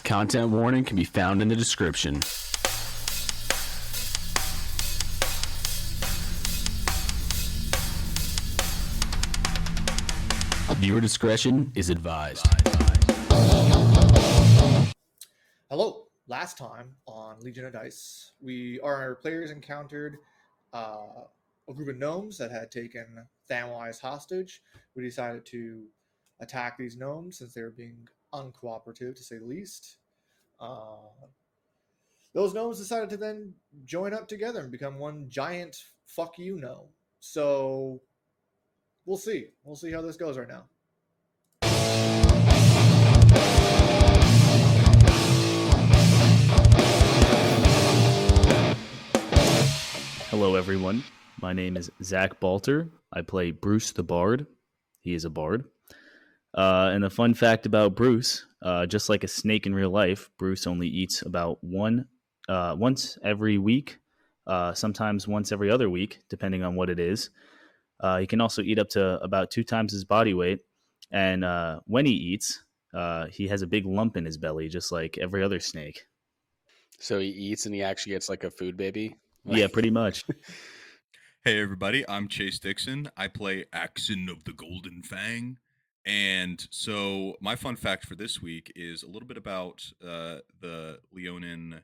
Content warning can be found in the description. Viewer discretion is advised. Hello. Last time on Legion of Dice, our players encountered a group of gnomes that had taken Thamwise hostage. We decided to attack these gnomes since they were being uncooperative, to say the least. Those gnomes decided to then join up together and become one giant fuck you gnome. So we'll see. We'll see how this goes right now. Hello, everyone. My name is Zach Balter. I play Bruce the Bard. He is a bard. And the fun fact about Bruce, just like a snake in real life, Bruce only eats about once every week, sometimes once every other week, depending on what it is. He can also eat up to about 2 times his body weight. And when he eats, he has a big lump in his belly, just like every other snake. So he eats and he actually gets like a food baby? Yeah, pretty much. Hey everybody, I'm Chase Dixon. I play Axon of the Golden Fang. And so my fun fact for this week is a little bit about the Leonin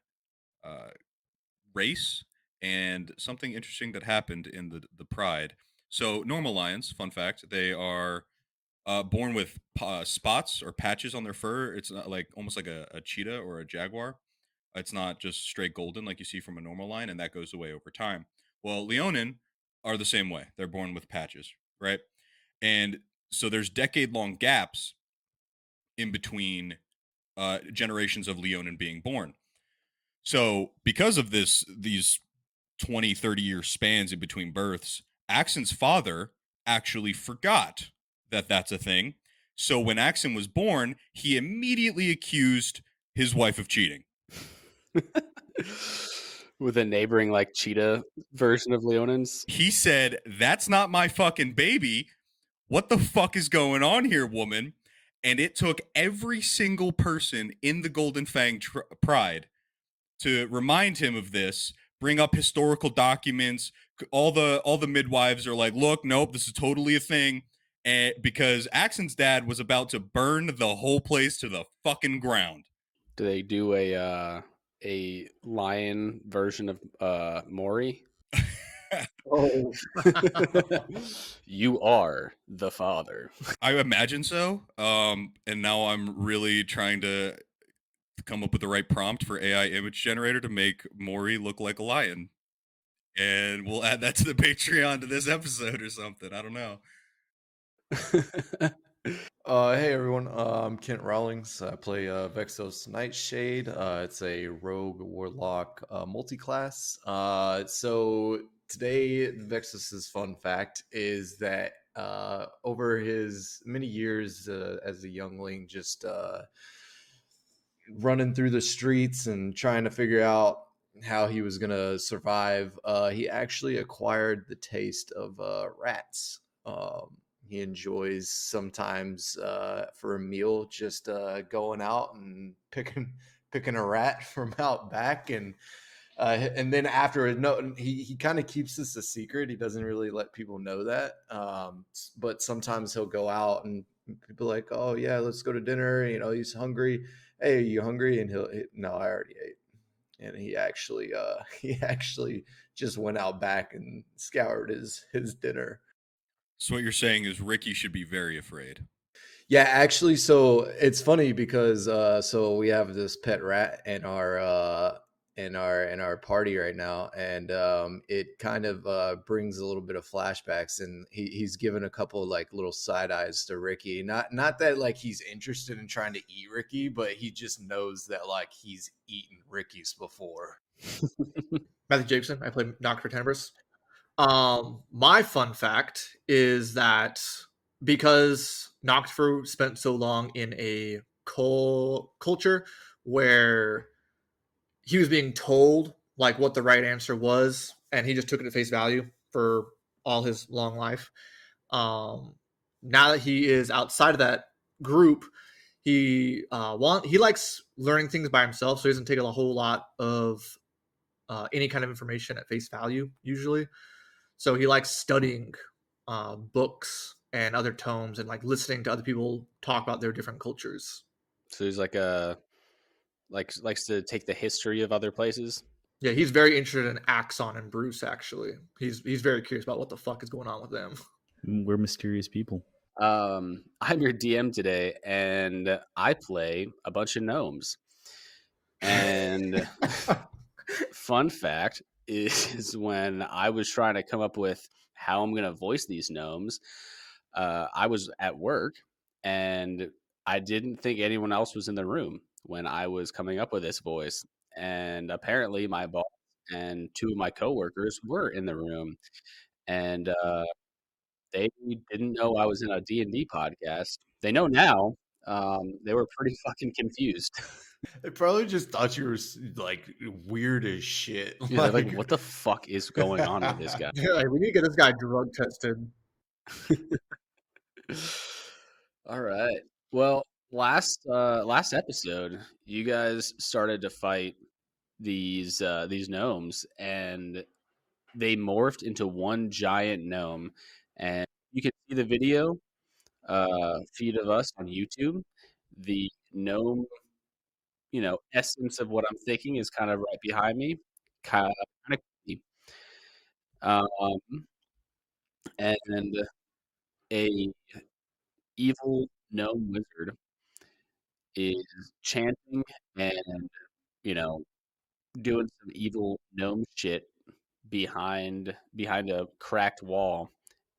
race and something interesting that happened in the Pride. So normal lions, fun fact, they are born with spots or patches on their fur. It's not like almost like a cheetah or a jaguar. It's not just straight golden like you see from a normal lion, and that goes away over time. Well, Leonin are the same way. They're born with patches, right? And so there's decade-long gaps in between generations of Leonin being born. So because of these 20, 30-year spans in between births, Axon's father actually forgot that that's a thing. So when Axon was born, he immediately accused his wife of cheating. With a neighboring like cheetah version of Leonins. He said, "That's not my fucking baby. What the fuck is going on here, woman?" And it took every single person in the Golden Fang Pride to remind him of this, bring up historical documents. All the midwives are like, "Look, nope, this is totally a thing." And because Axon's dad was about to burn the whole place to the fucking ground. Do they do a lion version of Maury? Oh, You are the father. I imagine so. And now I'm really trying to come up with the right prompt for AI image generator to make Maury look like a lion. And we'll add that to the Patreon to this episode or something. I don't know. Hey everyone, I'm Kent Rawlings. I play Vexos Nightshade. It's a rogue warlock multi-class. So today, Vexos's fun fact is that over his many years as a youngling, just running through the streets and trying to figure out how he was gonna survive, he actually acquired the taste of rats. He enjoys sometimes for a meal just going out and picking a rat from out back, and then after he kind of keeps this a secret. He doesn't really let people know that, but sometimes he'll go out and people are like, "Oh yeah, let's go to dinner." He's hungry. "Hey, are you hungry?" And "No, I already ate." And he actually just went out back and scoured his dinner. So what you're saying is Ricky should be very afraid. Yeah, actually, so it's funny because so we have this pet rat in our party right now, and it kind of brings a little bit of flashbacks, and he's given a couple of, like, little side eyes to Ricky. Not that like he's interested in trying to eat Ricky, but he just knows that like he's eaten Ricky's before. Matthew Jacobson. I play Noctur Tenebris. My fun fact is that because Noctfru spent so long in a culture where he was being told like what the right answer was, and he just took it at face value for all his long life. Now that he is outside of that group, he likes learning things by himself, so he doesn't take a whole lot of any kind of information at face value usually. So he likes studying books and other tomes and like listening to other people talk about their different cultures. So he's like likes to take the history of other places. Yeah, he's very interested in Axon and Bruce. Actually, he's very curious about what the fuck is going on with them. We're mysterious people. I'm your DM today, and I play a bunch of gnomes. And fun fact is when I was trying to come up with how I'm going to voice these gnomes, I was at work and I didn't think anyone else was in the room when I was coming up with this voice. And apparently my boss and two of my coworkers were in the room, and they didn't know I was in a D&D podcast. They know now. They were pretty fucking confused. They probably just thought you were like weird as shit. Yeah, they're like, what the fuck is going on with this guy? Yeah, like, we need to get this guy drug tested. All right. Well, last episode, you guys started to fight these gnomes, and they morphed into one giant gnome. And you can see the video feed of us on YouTube. The gnome, essence of what I'm thinking is kind of right behind me. Kind of creepy. And a evil gnome wizard is chanting and you know doing some evil gnome shit behind a cracked wall,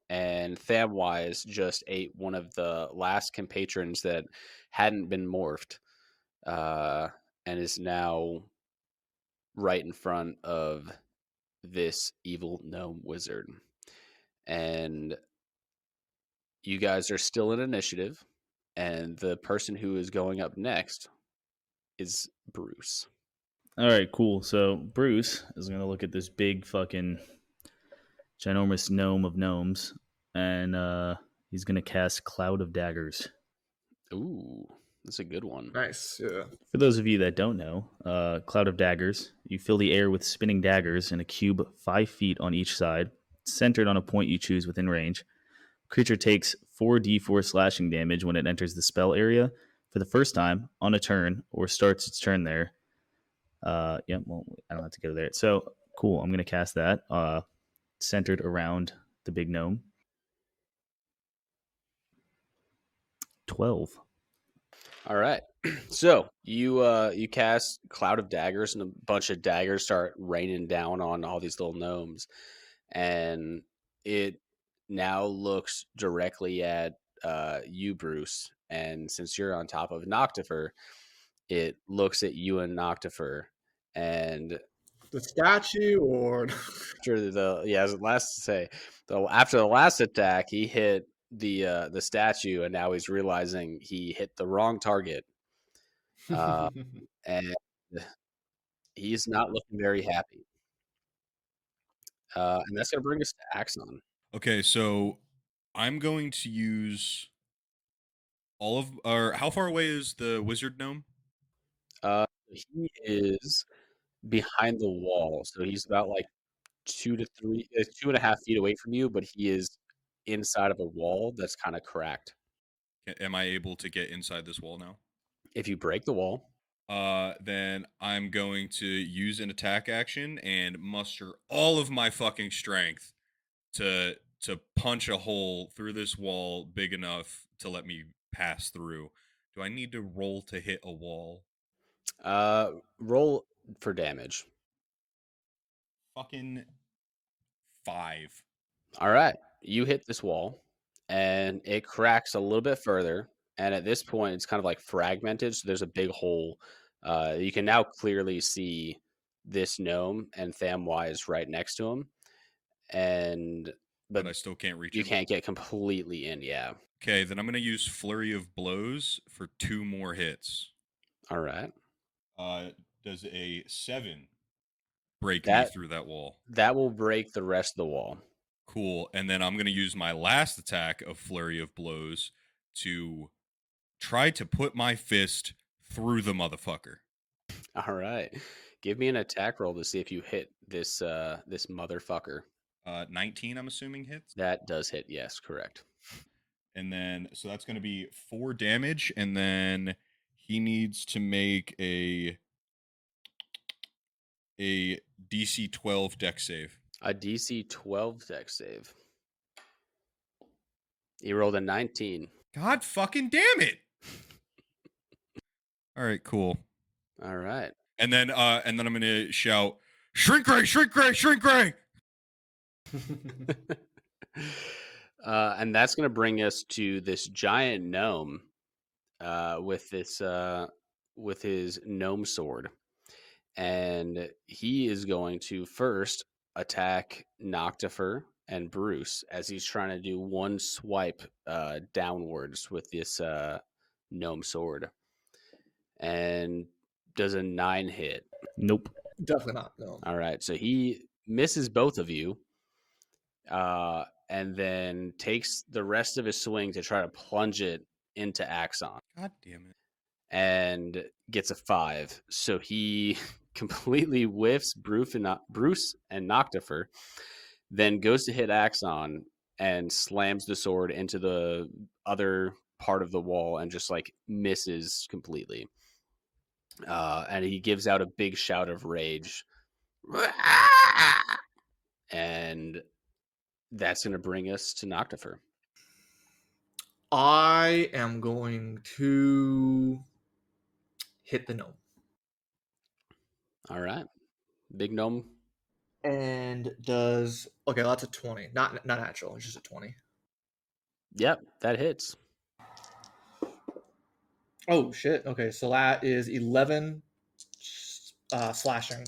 and Thamwise just ate one of the last compatrons that hadn't been morphed, and is now right in front of this evil gnome wizard. And you guys are still in initiative, and the person who is going up next is Bruce. All right, cool. So Bruce is going to look at this big fucking ginormous gnome of gnomes, and he's going to cast Cloud of Daggers. Ooh, that's a good one. Nice. Yeah. For those of you that don't know, Cloud of Daggers, you fill the air with spinning daggers in a cube 5 feet on each side, centered on a point you choose within range. Creature takes 4d4 slashing damage when it enters the spell area for the first time on a turn or starts its turn there. Yeah, well, I don't have to go there. So, cool. I'm going to cast that centered around the big gnome. 12. All right. So you cast Cloud of Daggers, and a bunch of daggers start raining down on all these little gnomes, and it now looks directly at you, Bruce. And since you're on top of Noctifer, it looks at you and Noctifer. And The statue, or after as last to say, though, after the last attack, he hit the statue, and now he's realizing he hit the wrong target. And he's not looking very happy. And that's going to bring us to Axon. Okay, so I'm going to use all of, or how far away is the wizard gnome? He is behind the wall, so he's about like 2.5 feet away from you, but he is inside of a wall that's kind of cracked. Am I able to get inside this wall now? If you break the wall, Then I'm going to use an attack action and muster all of my fucking strength to punch a hole through this wall big enough to let me pass through. Do I need to roll to hit a wall? roll for damage. Fucking 5. All right, you hit this wall, and it cracks a little bit further. And at this point, it's kind of like fragmented, so there's a big hole. You can now clearly see this gnome and Thamwise right next to him, But I still can't reach you him. can't get completely in. Yeah. Okay, then I'm going to use Flurry of Blows for 2 more hits. All right. Does a 7 break me That through that wall? that will break the rest of the wall. Cool. And then I'm going to use my last attack of Flurry of Blows to try to put my fist through the motherfucker. All right. Give me an attack roll to see if you hit this this motherfucker. 19, I'm assuming, hits. That does hit. Yes, correct. And then, so that's going to be 4 damage. And then he needs to make a DC 12 deck save. A DC 12 deck save. He rolled a 19. God fucking damn it. All right, cool. All right. And then I'm going to shout, "Shrink ray, shrink ray, shrink ray." And that's going to bring us to this giant gnome with his gnome sword. And he is going to first attack Noctifer and Bruce as he's trying to do one swipe downwards with this gnome sword. And does a 9 hit? Nope. Definitely not. No. All right. So he misses both of you. And then takes the rest of his swing to try to plunge it into Axon. God damn it. And gets a 5. So he completely whiffs Bruce and Noctifer, then goes to hit Axon and slams the sword into the other part of the wall and just like misses completely. And he gives out a big shout of rage. And that's going to bring us to Noctifer. I am going to hit the gnome. All right. Big gnome. And does okay, that's a 20. Not natural, it's just a 20. Yep, that hits. Oh shit. Okay, so that is 11 slashing.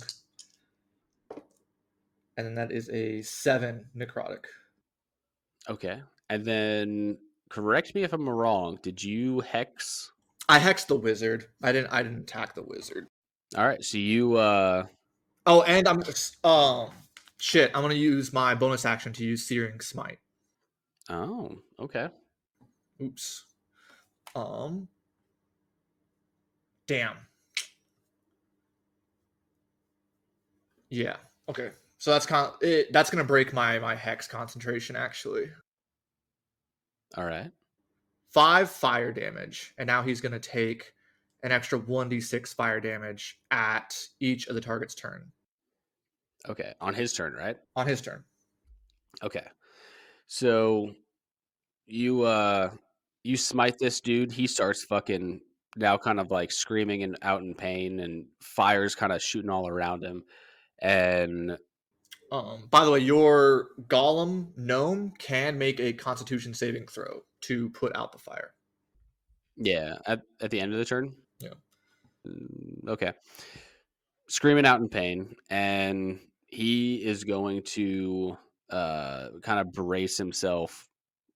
And then that is a 7 necrotic. Okay. And then correct me if I'm wrong. Did you hex? I hexed the wizard. I didn't attack the wizard. All right. So you Oh, and I'm shit, I'm going to use my bonus action to use Searing Smite. Oh, okay. Oops. Damn. Yeah. Okay. So that's that's going to break my hex concentration actually. All right. 5 fire damage, and now he's going to take an extra 1d6 fire damage at each of the target's turn. Okay. On his turn, right? On his turn. Okay. So you smite this dude. He starts fucking now kind of like screaming and out in pain, and fire's kind of shooting all around him. And By the way, your golem gnome can make a constitution saving throw to put out the fire. yeah, at the end of the turn? Yeah. Okay. Screaming out in pain, and he is going to kind of brace himself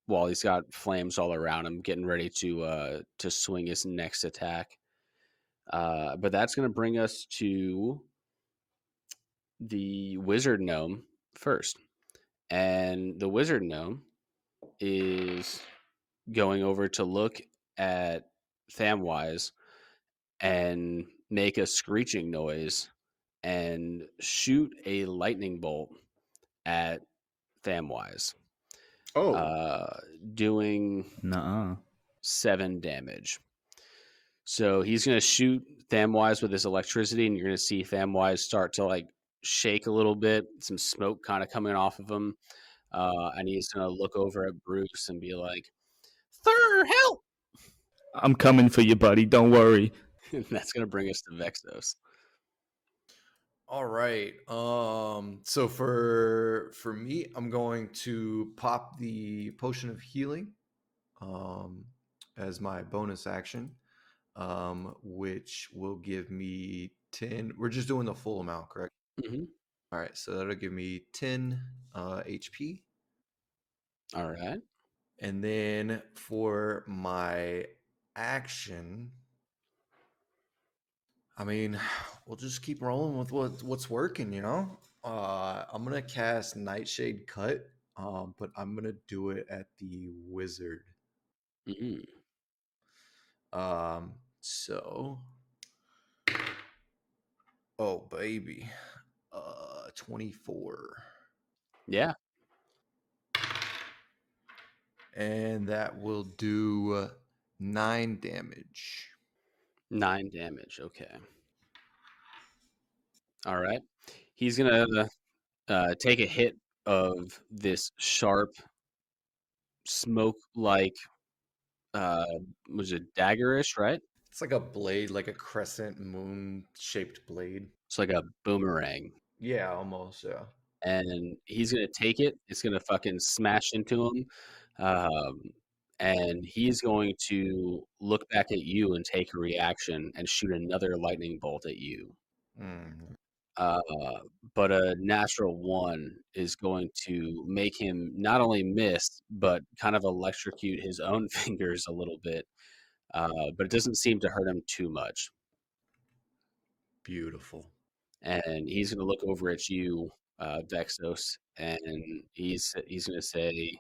while he's got flames all around him, getting ready to swing his next attack. But that's going to bring us to the wizard gnome first. And the wizard gnome is going over to look at Thamwise and make a screeching noise and shoot a lightning bolt at Thamwise. Oh. Doing Nuh-uh. 7 damage. So he's going to shoot Thamwise with his electricity, and you're going to see Thamwise start to like shake a little bit, some smoke kind of coming off of him. And he's going to look over at Bruce and be like, "Thur, help!" I'm coming for you, buddy. Don't worry. And that's going to bring us to Vexos. All right. So for me, I'm going to pop the potion of healing as my bonus action, which will give me 10. We're just doing the full amount, correct? Mm-hmm. All right. So that'll give me 10 HP. All right. And then for my action, I mean, we'll just keep rolling with what's working, you know? I'm gonna cast Nightshade Cut, but I'm gonna do it at the wizard. Mm-hmm. So, oh baby, 24, Yeah. and that will do 9 damage. 9 damage. Okay. All right. He's gonna take a hit of this sharp smoke like was it daggerish, right? It's like a blade, like a crescent moon shaped blade. It's like a boomerang. Yeah, almost. Yeah. And he's gonna take it. It's gonna fucking smash into him, um, and he's going to look back at you and take a reaction and shoot another lightning bolt at you. Mm. Uh, but a natural one is going to make him not only miss, but kind of electrocute his own fingers a little bit. But it doesn't seem to hurt him too much. Beautiful. And he's going to look over at you, Vexos, and he's going to say,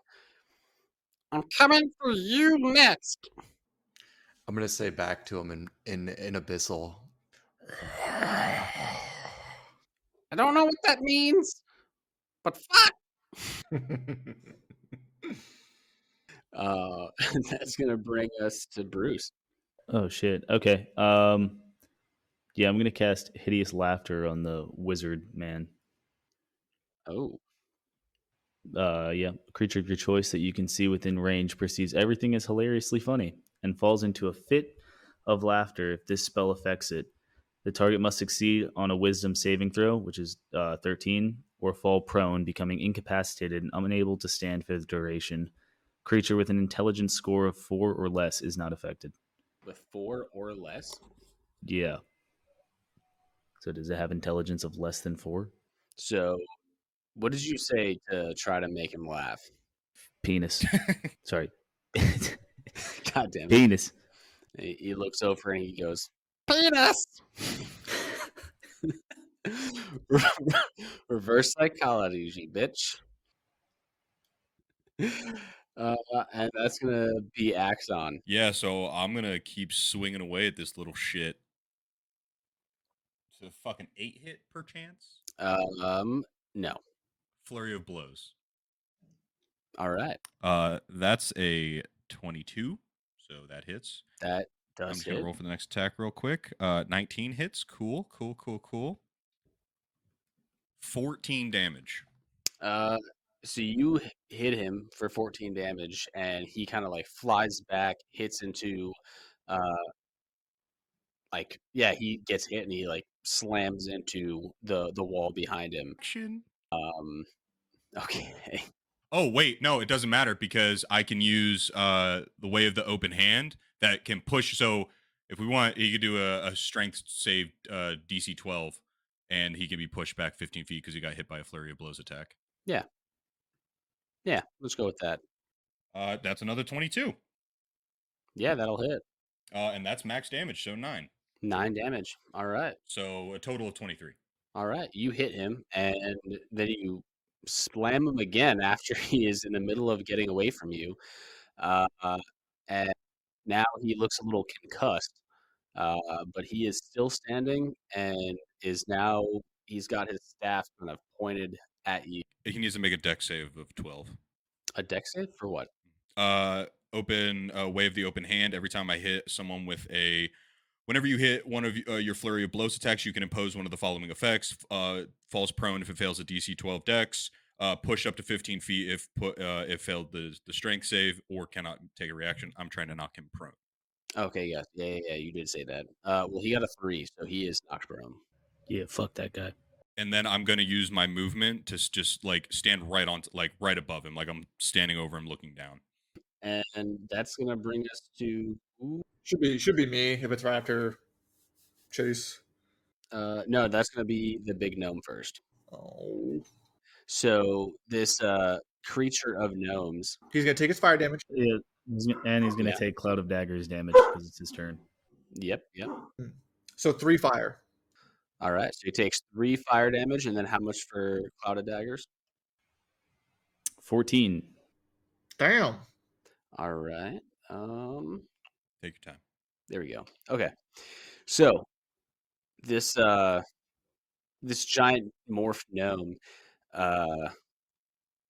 "I'm coming for you next." I'm gonna say back to him in Abyssal. I don't know what that means, but fuck. That's going to bring us to Bruce. Oh shit. Okay. Yeah, I'm gonna cast Hideous Laughter on the wizard man. Oh, Yeah, a creature of your choice that you can see within range perceives everything as hilariously funny and falls into a fit of laughter if this spell affects it. The target must succeed on a Wisdom saving throw, which is 13, or fall prone, becoming incapacitated and unable to stand for the duration. Creature with an intelligence score of 4 or less is not affected. with 4 or less. Yeah. So does it have intelligence of less than 4? So, what did you say to try to make him laugh? Penis. Sorry. God damn it. Penis. He looks over and he goes, "Penis!" Reverse psychology, bitch. And that's going to be Axon. Yeah, so I'm gonna keep swinging away at this little shit. So fucking 8 hit per chance. No. Flurry of blows. All right. That's a 22, so that hits. That I'm does just gonna hit. roll for the next attack real quick. 19 hits. Cool. 14 damage. So you hit him for 14 damage, and he kind of like flies back, hits into, he gets hit and he like slams into the wall behind him. Action. Okay. Oh wait, no, it doesn't matter because I can use the way of the open hand that can push. So if we want, he could do a strength save DC 12, and he can be pushed back 15 feet because he got hit by a flurry of blows attack. Yeah, let's go with that. That's another 22. Yeah, that'll hit. And that's max damage, so 9. 9 damage. All right. So a total of 23. All right. You hit him, and then you slam him again after he is in the middle of getting away from you. And now he looks a little concussed, but he is still standing and he's got his staff kind of pointed at you. He needs to make a dex save of 12. A dex save for what? Open way of the open hand. Every time I hit someone with a, whenever you hit one of your flurry of blows attacks, you can impose one of the following effects: falls prone if it fails a DC 12 dex, push up to 15 feet if failed the strength save, or cannot take a reaction. I'm trying to knock him prone. Okay, yeah. You did say that. Well, he got a 3, so he is knocked prone. Yeah, fuck that guy. And then I'm gonna use my movement to just like stand right on, like right above him, like I'm standing over him, looking down. And that's gonna bring us to Should be me if it's right after Chase. no, that's gonna be the big gnome first. Oh, So this creature of gnomes. he's gonna take his fire damage. Yeah, and he's gonna Yeah. take Cloud of Daggers damage because it's his turn. Yep. So 3 fire. All right. So he takes 3 fire damage, and then how much for Cloud of Daggers? 14. Damn. All right. Take your time. There we go. Okay. So this this giant morph gnome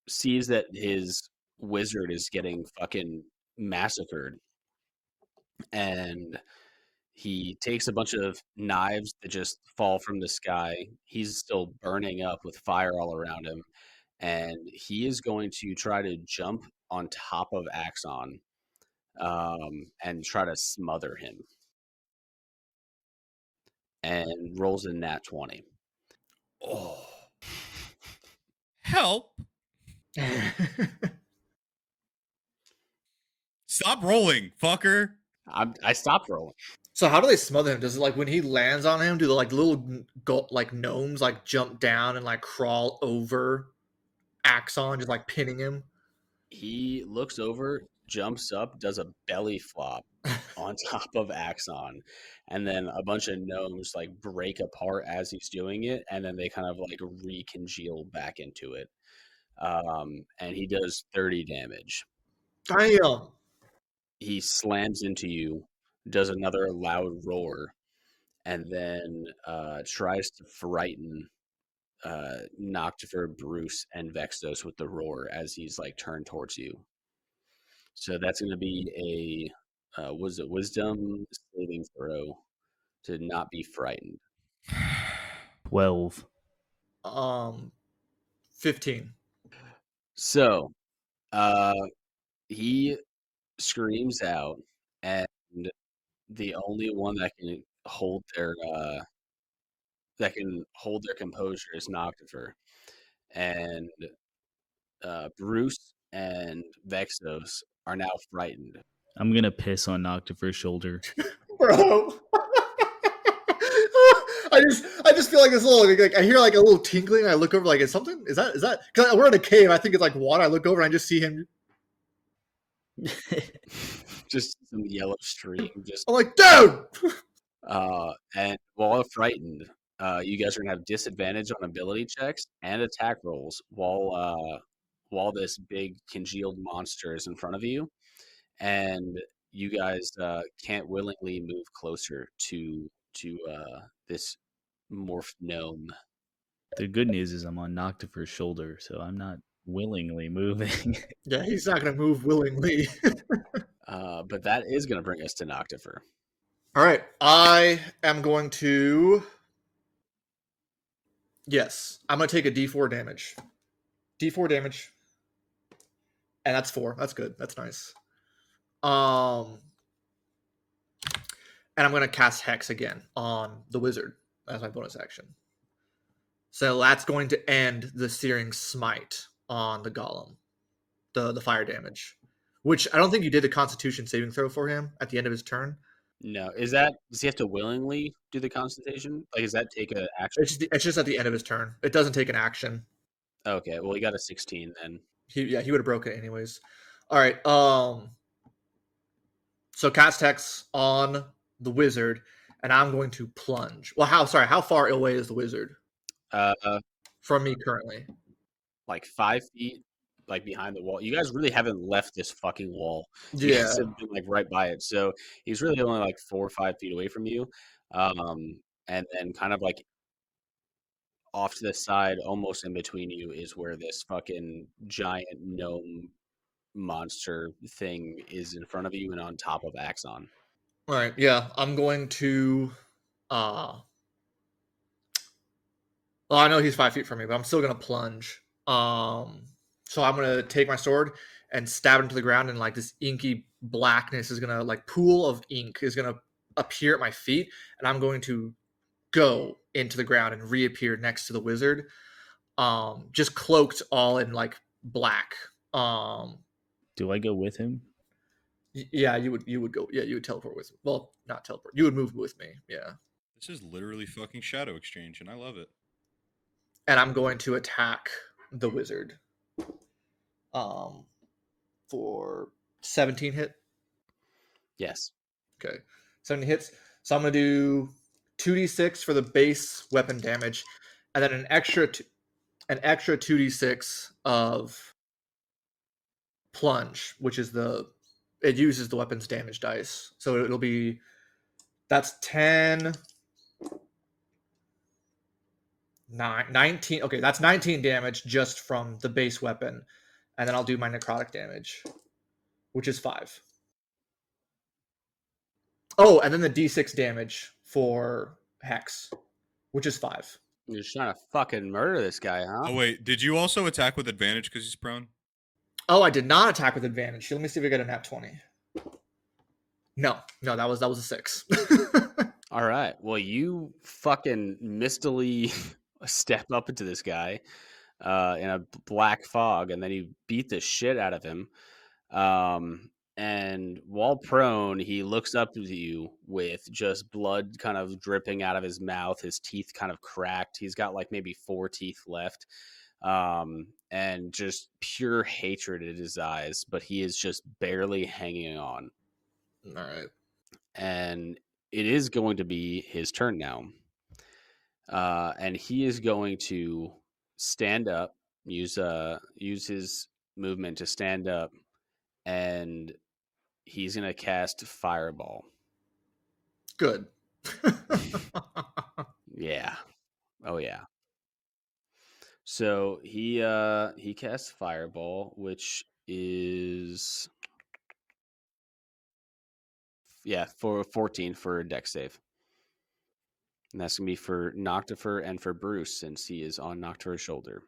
sees that his wizard is getting fucking massacred, and he takes a bunch of knives that just fall from the sky. He's still burning up with fire all around him, and he is going to try to jump on top of Axon, and try to smother him, and rolls a nat 20. Oh, help! Stop rolling, fucker. I stopped rolling. So how do they smother him? Does it like when he lands on him, do the like little like gnomes like jump down and like crawl over Axon, just like pinning him? He looks over, jumps up, does a belly flop on top of Axon, and then a bunch of gnomes like break apart as he's doing it, and then they kind of like recongeal back into it. And he does 30 damage. Damn. He slams into you, does another loud roar, and then tries to frighten Noctifer, Bruce, and Vexos with the roar as he's like turned towards you. So that's going to be a was it wisdom saving throw to not be frightened. 12. 15. So he screams out, and the only one that can hold their composure is Noctifer, and Bruce and Vexos are now frightened. I'm going to piss on Noctifer's shoulder. Bro. I just feel like this little like I hear like a little tinkling. I look over like is that because we're in a cave. I think it's like water. I look over and I just see him. Just some yellow stream. Just I'm like, dude. and while frightened, you guys are gonna have disadvantage on ability checks and attack rolls while this big congealed monster is in front of you, and you guys can't willingly move closer to this morph gnome. The good news is I'm on Noctifer's shoulder, so I'm not willingly moving. Yeah, he's not gonna move willingly. But that is gonna bring us to Noctifer. All right, I am going to. Yes, I'm gonna take a D4 damage. D4 damage, and that's 4. That's good. That's nice. And I'm gonna cast Hex again on the wizard as my bonus action. So that's going to end the Searing Smite on the golem, the fire damage, which I don't think you did a Constitution saving throw for him at the end of his turn. No, does he have to willingly do the consultation? Like, does that take an action? It's just at the end of his turn. It doesn't take an action. Okay, well, he got a 16 then. He would have broke it anyways. All right. So cast Hex on the wizard, and I'm going to plunge. Well, how far away is the wizard from me currently? Like 5 feet, like behind the wall. You guys really haven't left this fucking wall. You Yeah. guys have been like right by it. So he's really only like 4 or 5 feet away from you. And then kind of like off to the side, almost in between you, is where this fucking giant gnome monster thing is in front of you and on top of Axon. All right. Yeah, I'm going to. Well, I know he's 5 feet from me, but I'm still gonna plunge. So I'm gonna take my sword and stab it into the ground, and like this inky blackness is gonna like pool of ink is gonna appear at my feet, and I'm going to go into the ground and reappear next to the wizard, just cloaked all in like black. Do I go with him? Yeah, you would go. Yeah, you would teleport with. Well, not teleport. You would move with me. Yeah. This is literally fucking Shadow Exchange, and I love it. And I'm going to attack the wizard. For 17 hit. Yes. Okay, 17 hits. So I'm gonna do 2d6 for the base weapon damage, and then an extra 2d6 of plunge, which is it uses the weapon's damage dice. So it'll be That's 10, 9, 19. Okay, that's 19 damage just from the base weapon. And then I'll do my necrotic damage, which is 5. Oh, and then the d6 damage for Hex, which is 5. You're just trying to fucking murder this guy, huh? Oh wait, did you also attack with advantage because he's prone? Oh, I did not attack with advantage. Let me see if I get a nat 20. No, that was a 6. All right. Well, you fucking mistily step up into this guy in a black fog, and then you beat the shit out of him. And while prone, he looks up to you with just blood kind of dripping out of his mouth, his teeth kind of cracked. He's got like maybe 4 teeth left. And just pure hatred in his eyes, but he is just barely hanging on. All right. And it is going to be his turn now. And he is going to stand up, use his movement to stand up, and he's going to cast Fireball. Good. Yeah. Oh yeah. So he casts Fireball, which is for 14 for a dex save. And that's going to be for Noctifer and for Bruce, since he is on Noctifer's shoulder.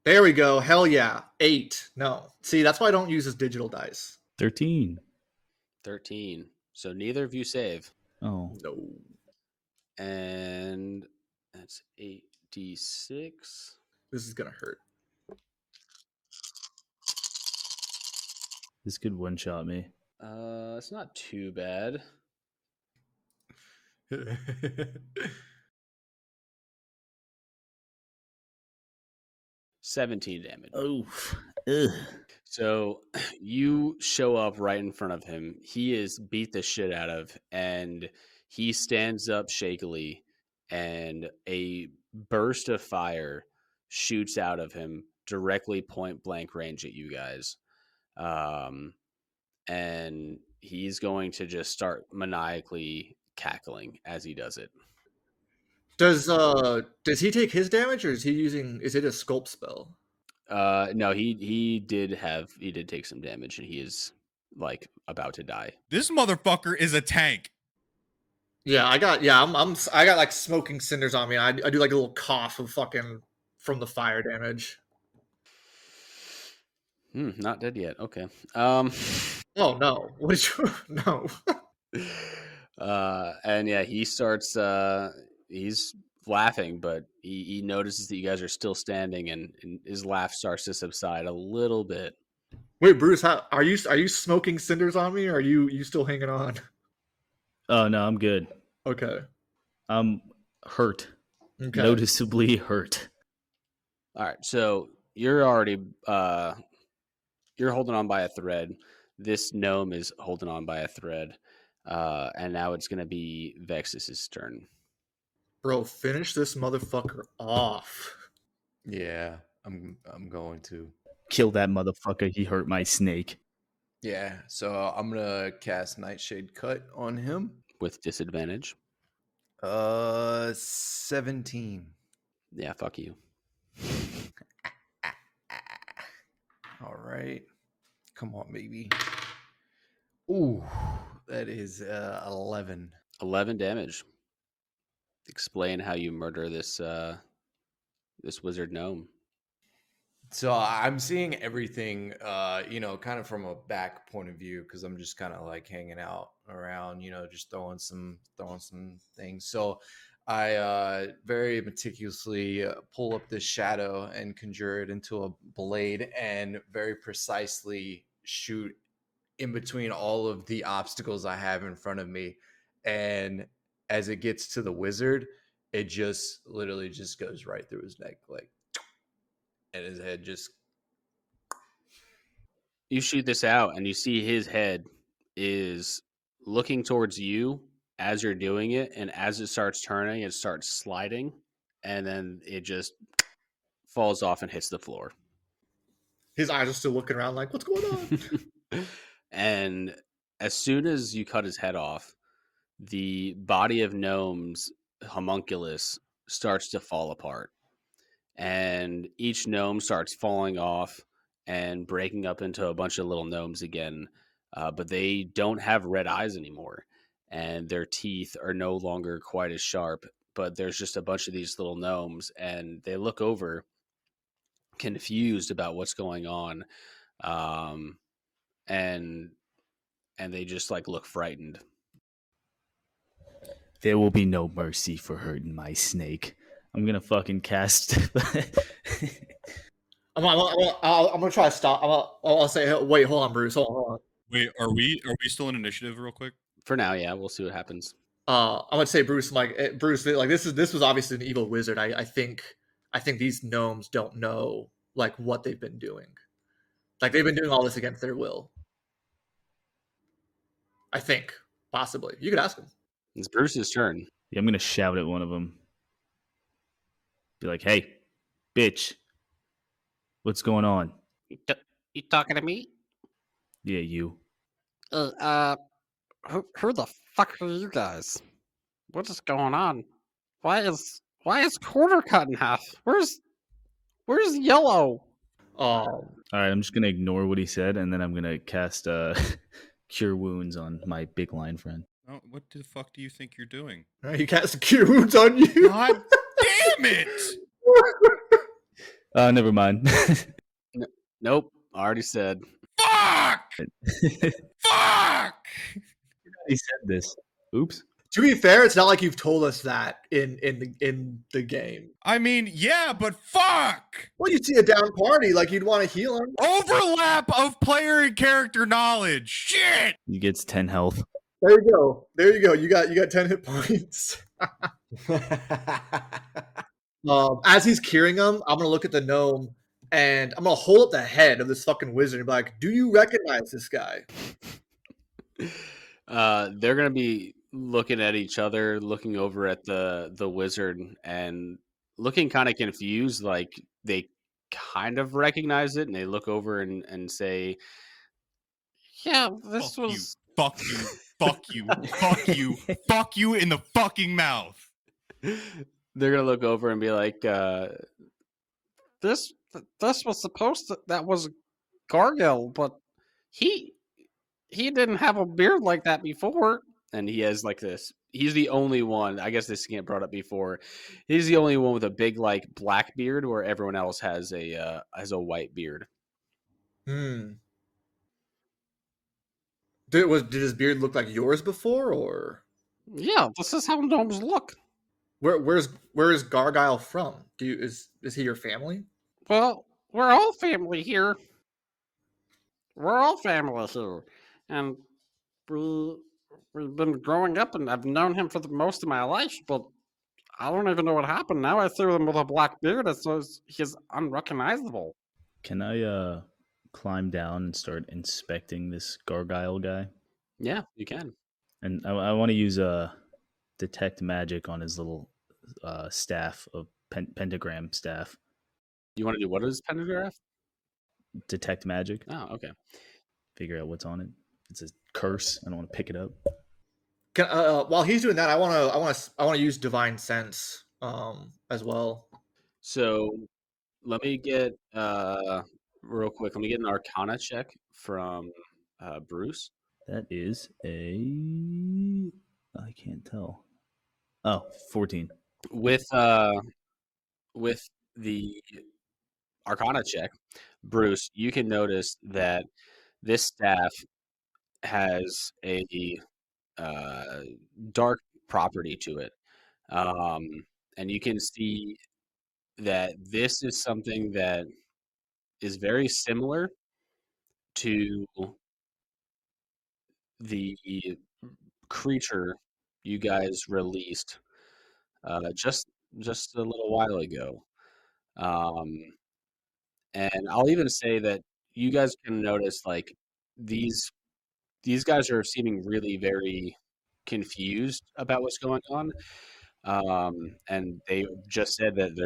There we go. Hell yeah. 8. No. See, that's why I don't use his digital dice. 13. 13. So neither of you save. Oh. No. And that's 8d6. This is going to hurt. This could one-shot me. It's not too bad. 17 damage. Oh. Ugh. So you show up right in front of him. He is beat the shit out of, and he stands up shakily, and a burst of fire shoots out of him directly point blank range at you guys. And he's going to just start maniacally cackling as he does it. Does he take his damage, or is it a sculpt spell? No, he did take some damage, and he is like about to die. This motherfucker is a tank. Yeah, I got like smoking cinders on me. I do like a little cough of fucking from the fire damage. Not dead yet. Okay. Oh no! What did you? No. And yeah, he starts. He's laughing, but he notices that you guys are still standing, and his laugh starts to subside a little bit. Wait, Bruce, are you smoking cinders on me, or are you still hanging on? Oh, no, I'm good. Okay. I'm hurt. Okay. Noticeably hurt. All right, so you're already you're holding on by a thread. This gnome is holding on by a thread, and now it's going to be Vexus's turn. Bro, finish this motherfucker off. Yeah, I'm going to. Kill that motherfucker. He hurt my snake. Yeah, so I'm gonna cast Nightshade Cut on him. With disadvantage. 17. Yeah, fuck you. All right. Come on, baby. Ooh, that is 11. 11 damage. Explain how you murder this wizard gnome. So I'm seeing everything, kind of from a back point of view, because I'm just kind of like hanging out around, just throwing some things. So I very meticulously pull up this shadow and conjure it into a blade, and very precisely shoot in between all of the obstacles I have in front of me. And as it gets to the wizard, it just literally just goes right through his neck, like. And his head just. You shoot this out, and you see his head is looking towards you as you're doing it, and as it starts turning, it starts sliding, and then it just falls off and hits the floor. His eyes are still looking around like, what's going on? And as soon as you cut his head off, the body of Gnome's homunculus starts to fall apart, and each gnome starts falling off and breaking up into a bunch of little gnomes again. But they don't have red eyes anymore, and their teeth are no longer quite as sharp. But there's just a bunch of these little gnomes, and they look over, confused about what's going on, um, and they just like look frightened. There will be no mercy for hurting my snake. I'm gonna fucking cast. I'm gonna try to stop. I'll say, wait, hold on, Bruce. Hold on. Wait, are we still in initiative real quick? For now, yeah, we'll see what happens. I'm gonna say, Bruce. Bruce, like this was obviously an evil wizard. I think these gnomes don't know like what they've been doing. Like they've been doing all this against their will. I think possibly you could ask them. It's Bruce's turn. Yeah, I'm gonna shout at one of them. Be like, "Hey, bitch, what's going on?" You talking to me? Yeah, you. Who the fuck are you guys? What is going on? Why is Quarter cut in half? Where's Yellow? All right, I'm just gonna ignore what he said, and then I'm gonna cast Cure Wounds on my big lion friend. Oh, what the fuck do you think you're doing? You cast cure wounds on you. God damn it! Never mind. Nope, already said. Fuck! Fuck! He said this. Oops. To be fair, it's not like you've told us that in the game. I mean, yeah, but fuck! Well, you see a down party, like you'd want to heal him. Overlap of player and character knowledge. Shit! He gets 10 health. There you go. There you go. You got 10 hit points. As he's curing him, I'm gonna look at the gnome and I'm gonna hold up the head of this fucking wizard and be like, "Do you recognize this guy?" They're gonna be looking at each other, looking over at the wizard, and looking kind of confused, like they kind of recognize it, and they look over and say, Yeah, this Fuck was. Fuck you. Fuck you. Fuck you. Fuck you in the fucking mouth. they're gonna look over and be like, This was supposed to. That was Gargel, but he didn't have a beard like that before. and he has like this. He's the only one. I guess this can't brought up before. He's the only one with a big like black beard, where everyone else has a white beard. Did his beard look like yours before, or Yeah, this is how gnomes look. where's Gargile from? Is he your family? Well, we're all family here. We're all family here, and we've been growing up, and I've known him for the most of my life, but I don't even know what happened. Now I see him with a black beard, so he's unrecognizable. Can I climb down and start inspecting this Gargile guy? Yeah, you can. And I want to use detect magic on his little staff of pentagram staff. You want to do what is pentagraph? Detect magic. Oh, okay. Figure out what's on it. It's a curse. I don't want to pick it up. While he's doing that, I want to use divine sense as well. So let me get real quick. Let me get an Arcana check from Bruce. That is a. I can't tell. Oh, 14. With the Arcana check, Bruce, you can notice that this staff has a dark property to it, and you can see that this is something that is very similar to the creature you guys released just a little while ago. And I'll even say that you guys can notice like these guys are seeming really very confused about what's going on. And they just said that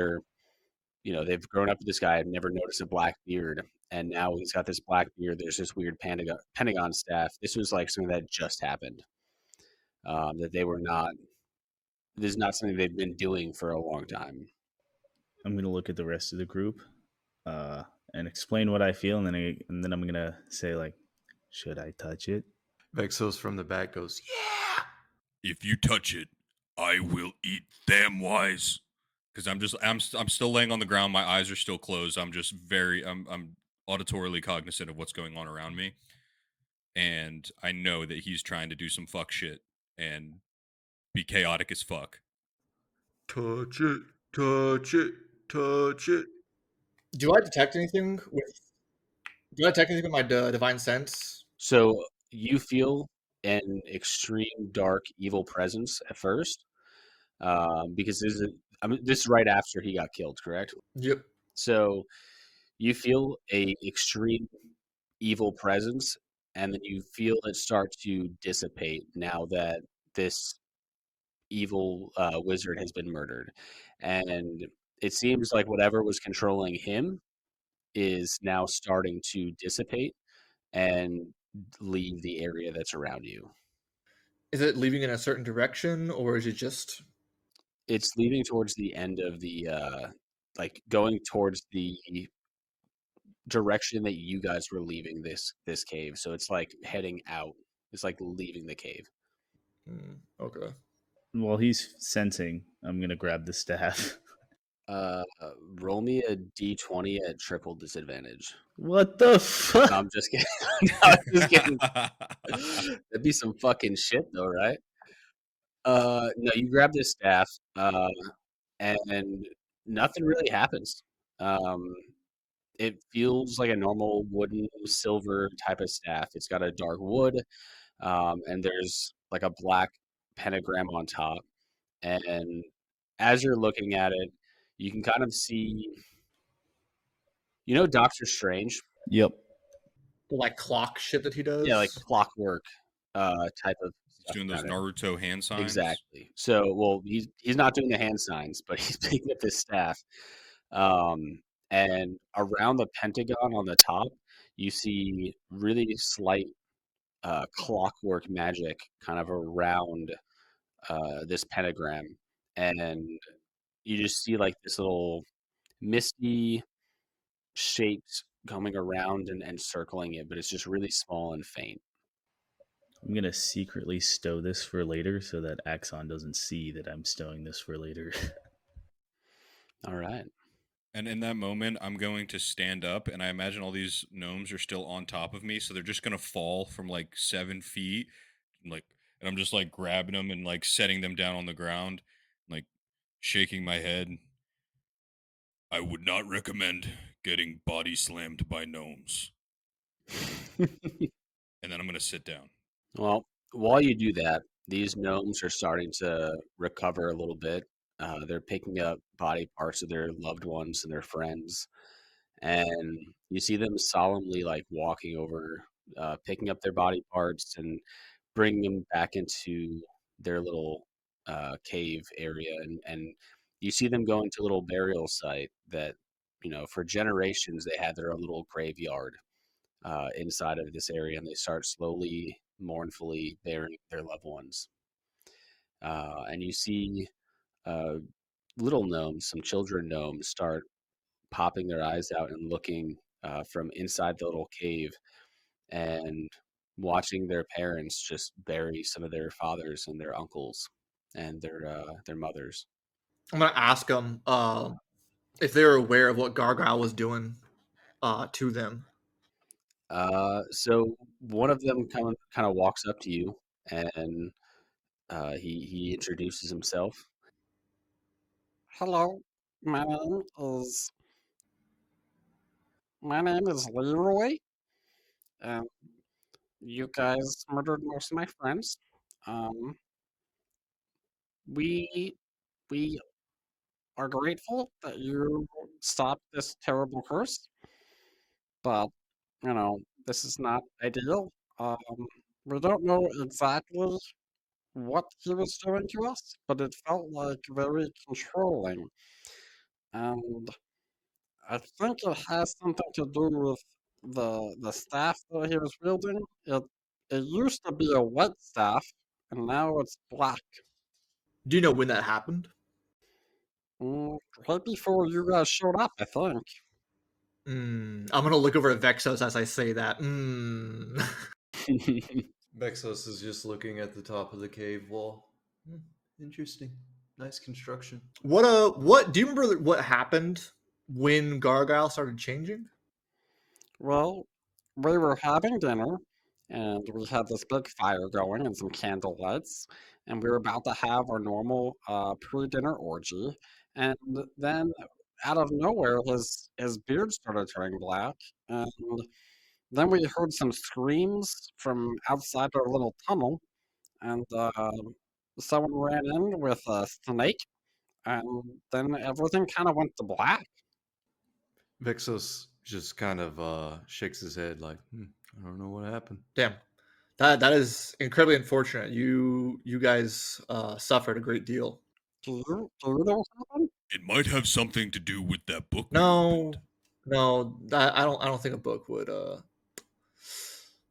they've grown up with this guy. I've never noticed a black beard, and now he's got this black beard. There's this weird pentagon staff. This was like something that just happened. that they were not. This is not something they've been doing for a long time. I'm going to look at the rest of the group uh, and explain what I feel, and then I'm going to say, like, should I touch it? Vexos from the back goes, yeah. If you touch it, I will eat them wise. Because I'm still laying on the ground. My eyes are still closed. I'm auditorily cognizant of what's going on around me, and I know that he's trying to do some fuck shit and be chaotic as fuck. Touch it, touch it, touch it. Do I detect anything with? Do I detect anything with my divine sense? So you feel an extreme dark evil presence at first, because this is right after he got killed, correct? Yep. So you feel a extreme evil presence, and then you feel it start to dissipate now that this evil wizard has been murdered, and it seems like whatever was controlling him is now starting to dissipate and leave the area that's around you. Is it leaving in a certain direction, or is it just? It's leaving towards the end of the like going towards the direction that you guys were leaving this cave. So it's like heading out. It's like leaving the cave. Okay. While he's sensing, I'm going to grab the staff. Roll me a d20 at triple disadvantage. What the fuck? No, I'm just kidding. No, I'm just kidding. That'd be some fucking shit, though, right? No, you grab this staff, and nothing really happens. It feels like a normal wooden silver type of staff. It's got a dark wood, and there's like a black pentagram on top. And as you're looking at it, you can kind of see, Doctor Strange. Yep. The like clock shit that he does. Yeah, like clockwork type of He's stuff doing those around it. Naruto hand signs. Exactly. So, well, he's not doing the hand signs, but he's picking up this staff. And around the pentagon on the top, you see really slight clockwork magic kind of around this pentagram, and you just see like this little misty shapes coming around and circling it, but it's just really small and faint. I'm going to secretly stow this for later so that Axon doesn't see that I'm stowing this for later. All right. And in that moment, I'm going to stand up, and I imagine all these gnomes are still on top of me, so they're just gonna fall from like 7 feet, and I'm just like grabbing them and like setting them down on the ground, like shaking my head. I would not recommend getting body slammed by gnomes. And then I'm gonna sit down. Well, while you do that, these gnomes are starting to recover a little bit. They're picking up body parts of their loved ones and their friends, and you see them solemnly like walking over, picking up their body parts and bringing them back into their little cave area, and you see them going to a little burial site that for generations they had their own little graveyard inside of this area, and they start slowly, mournfully burying their loved ones. And you see uh, little gnomes, some children gnomes, start popping their eyes out and looking from inside the little cave and watching their parents just bury some of their fathers and their uncles and their mothers. I'm gonna ask them if they're aware of what Gargoyle was doing to them. So one of them kind of walks up to you, and he introduces himself. Hello, my name is Leroy, and you guys murdered most of my friends. Um, we we are grateful that you stopped this terrible curse, but this is not ideal. Um, we don't know exactly what he was doing to us, but it felt like very controlling. And I think it has something to do with the staff that he was wielding. It used to be a white staff, and now it's black. Do you know when that happened? Right before you guys showed up, I think. I'm gonna look over at Vexos as I say that. Vexos is just looking at the top of the cave wall. Interesting. Nice construction. What do you remember what happened when Gargoyle started changing? Well, we were having dinner, and we had this big fire going and some candle lights, and we were about to have our normal pre-dinner orgy, and then out of nowhere, his beard started turning black, and then we heard some screams from outside our little tunnel, and someone ran in with a snake, and then everything kind of went to black. Vexos just kind of shakes his head like, I don't know what happened. Damn, that is incredibly unfortunate. You guys suffered a great deal. Do you know what happened? It might have something to do with that book. we No, opened. no, I don't think a book would.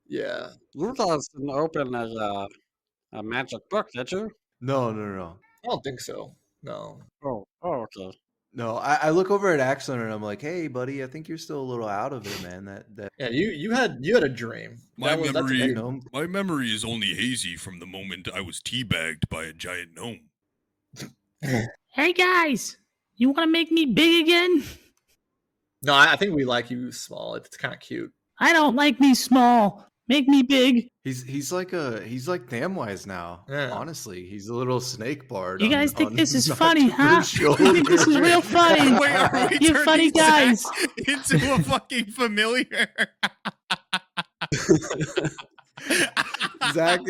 Yeah. You guys didn't open a magic book, did you? No. I don't think so. No. Oh, okay. No, I look over at Axon and I'm like, hey, buddy, I think you're still a little out of it, man. That Yeah, you had a dream. My That's memory, okay. gnome. my memory is only hazy from the moment I was teabagged by a giant gnome. Hey guys, you want to make me big again? No, I think we like you small. It's kind of cute. I don't like me small. Make me big. He's like Thamwise now. Yeah. Honestly, he's a little snake bard. You guys think this is Nocturne's funny, huh? You think this is real funny? Wait, are we You funny turning guys. Zach into a fucking familiar? Zach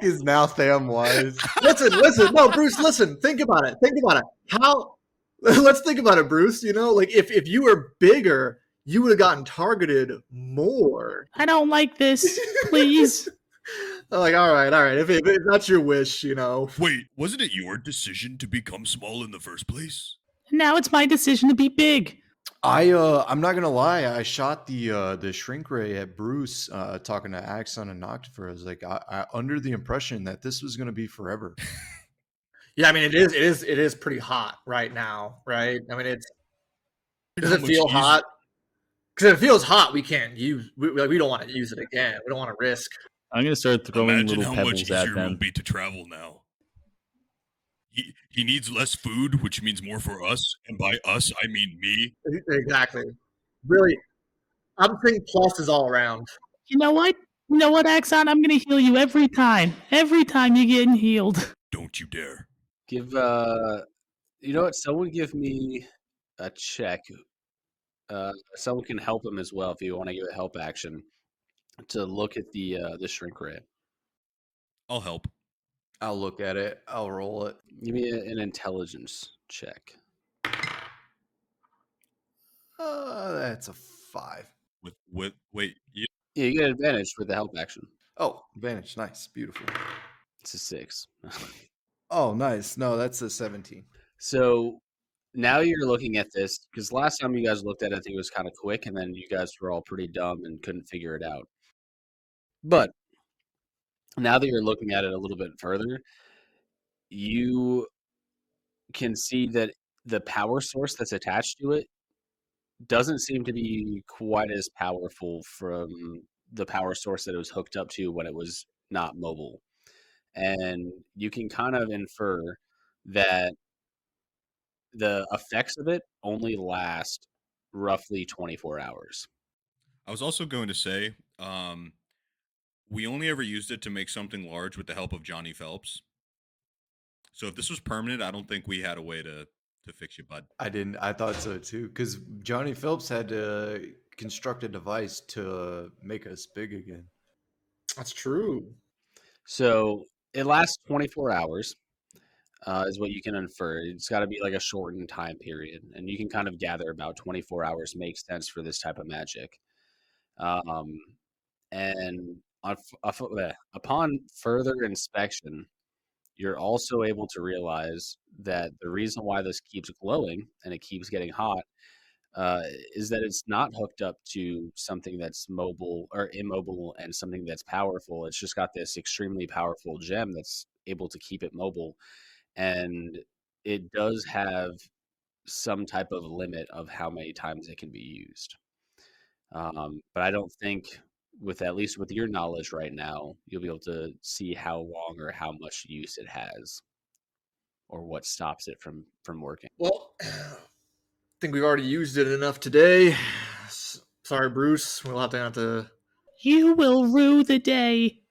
is now Thamwise. Listen. No, Bruce, listen. Think about it. How? Let's think about it, Bruce. You know, like if you were bigger, you would have gotten targeted more. I don't like this. Please. Like, all right. If that's your wish, you know. Wait, wasn't it your decision to become small in the first place? Now it's my decision to be big. I'm not gonna lie. I shot the shrink ray at Bruce, talking to Axon and Noctifer. I was like, I under the impression that this was gonna be forever. Yeah, I mean, it is pretty hot right now, right? I mean, does it feel hot? Because if it feels hot, we can't use. We don't want to use it again. We don't want to risk. I'm gonna start throwing Imagine little how much pebbles easier at it will them. be to travel now. He needs less food, which means more for us, and by us I mean me. Exactly. Really, I'm saying pluses all around. You know what? Axon? I'm gonna heal you every time. Every time you're getting healed. Don't you dare. Give you know what? Someone give me a check. Someone can help him as well if you want to give a help action to look at the shrink ray. I'll help. I'll look at it. I'll roll it. Give me an intelligence check. That's a 5. With wait, you, Yeah, you get advantage for the help action. Oh, advantage. Nice, beautiful. It's a 6. Oh, nice. No, that's a 17. So now you're looking at this because last time you guys looked at it, I think it was kind of quick, and then you guys were all pretty dumb and couldn't figure it out. But now that you're looking at it a little bit further, you can see that the power source that's attached to it doesn't seem to be quite as powerful from the power source that it was hooked up to when it was not mobile. And you can kind of infer that the effects of it only last roughly 24 hours. I was also going to say, we only ever used it to make something large with the help of Johnny Phelps. So if this was permanent, I don't think we had a way to fix you, bud. I didn't. I thought so too. Because Johnny Phelps had to construct a device to make us big again. That's true. So it lasts 24 hours, is what you can infer. It's got to be like a shortened time period. And you can kind of gather about 24 hours makes sense for this type of magic. And upon further inspection, you're also able to realize that the reason why this keeps glowing and it keeps getting hot is that it's not hooked up to something that's mobile or immobile and something that's powerful. It's just got this extremely powerful gem that's able to keep it mobile, and it does have some type of limit of how many times it can be used. But I don't think, with at least with your knowledge right now, you'll be able to see how long or how much use it has, or what stops it from working. Well, I think we've already used it enough today. Sorry, Bruce. We'll have to. You will rue the day.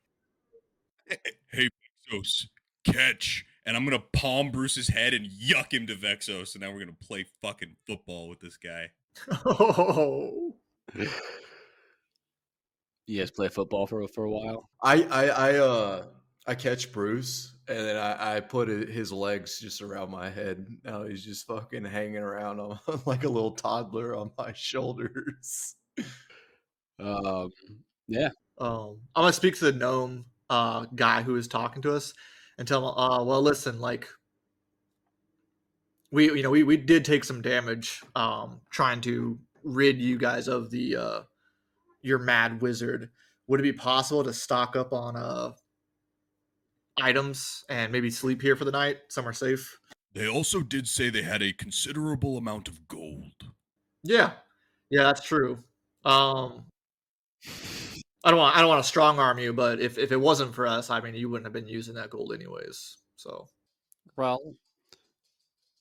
Hey, Vexos, catch. And I'm going to palm Bruce's head and yuck him to Vexos. And now we're going to play fucking football with this guy. Oh. You guys play football for a while? I catch Bruce and then I put his legs just around my head. Now he's just fucking hanging around on, like a little toddler on my shoulders. Yeah. I'm gonna speak to the gnome guy who is talking to us and tell him, well, listen, like we did take some damage trying to rid you guys of the your mad wizard. Would it be possible to stock up on items and maybe sleep here for the night, somewhere safe? They also did say they had a considerable amount of gold. Yeah, that's true. I don't want to strong arm you, but if it wasn't for us, I mean, you wouldn't have been using that gold anyways. So, Well,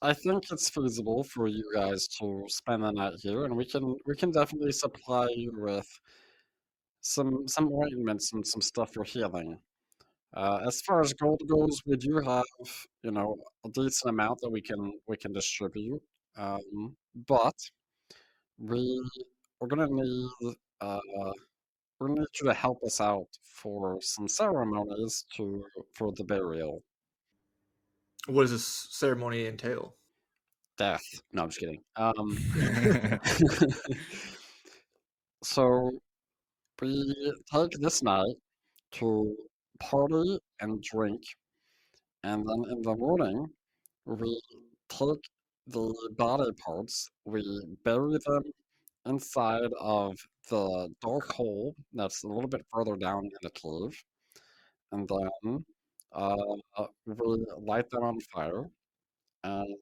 I think it's feasible for you guys to spend the night here, and we can definitely supply you with some ointments and some stuff for healing. As far as gold goes, we do have a decent amount that we can distribute, but we we're gonna need we're gonna need you to help us out for some ceremonies for the burial. what does this ceremony entail? Death. No, I'm just kidding. So we take this night to party and drink, and then in the morning we take the body parts, we bury them inside of the dark hole that's a little bit further down in the cave, and then we light them on fire, and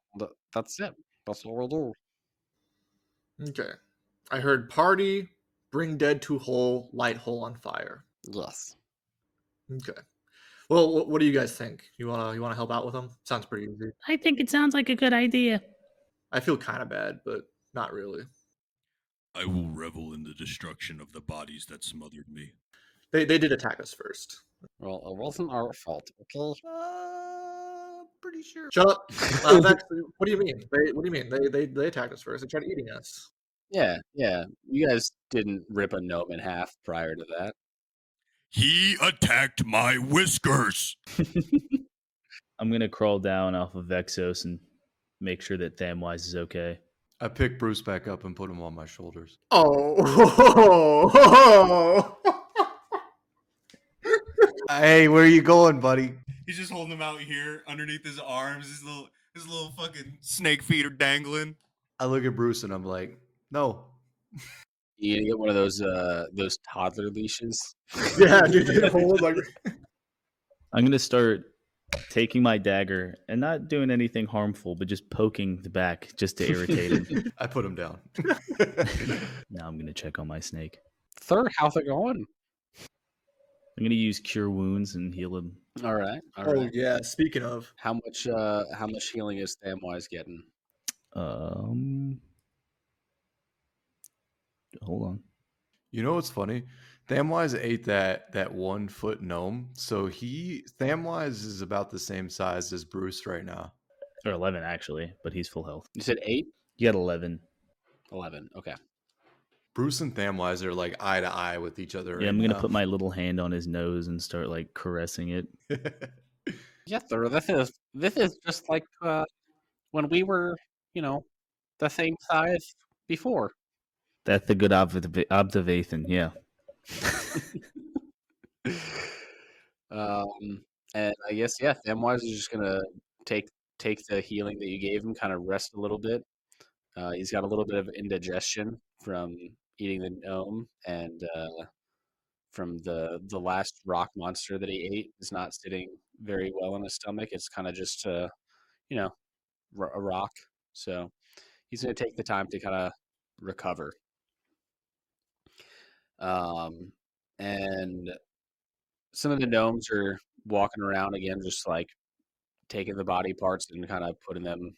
that's it. That's all we do. Okay, I heard party, bring dead to hole, light hole on fire. Yes. Okay. Well, what do you guys think? You wanna help out with them? Sounds pretty easy. I think it sounds like a good idea. I feel kind of bad, but not really. I will revel in the destruction of the bodies that smothered me. They did attack us first. Well, it wasn't our fault, okay? Pretty sure. Shut up. What do you mean? What do you mean? They attacked us first. They tried eating us. Yeah. You guys didn't rip a gnome in half prior to that. He attacked my whiskers. I'm going to crawl down off of Vexos and make sure that Thamwise is okay. I pick Bruce back up and put him on my shoulders. Oh. Hey, where are you going, buddy? He's just holding him out here underneath his arms. His little fucking snake feet are dangling. I look at Bruce and I'm like, no. You gonna get one of those toddler leashes? Yeah, dude. Hold like. I'm going to start taking my dagger and not doing anything harmful, but just poking the back just to irritate him. I put him down. Now I'm going to check on my snake. Third, how's it going? I'm going to use Cure Wounds and heal him. All right. Oh yeah. Speaking of, How much healing is Thamwise getting? Hold on. You know what's funny? Thamwise ate that 1 foot gnome, so Thamwise is about the same size as Bruce right now. Or 11, actually, but he's full health. You said 8? You got 11. 11. Okay. Bruce and Thamwise are like eye to eye with each other. Yeah, right I'm going to now. put my little hand on his nose and start like caressing it. Yes, sir. This is just like when we were, the same size before. That's a good observation, yeah. And I guess Thamwise is just gonna take the healing that you gave him, kind of rest a little bit, He's got a little bit of indigestion from eating the gnome, and from the last rock monster that he ate is not sitting very well in his stomach. It's kind of just you know a rock. So he's going to take the time to kind of recover. And some of the gnomes are walking around again, just like taking the body parts and kind of putting them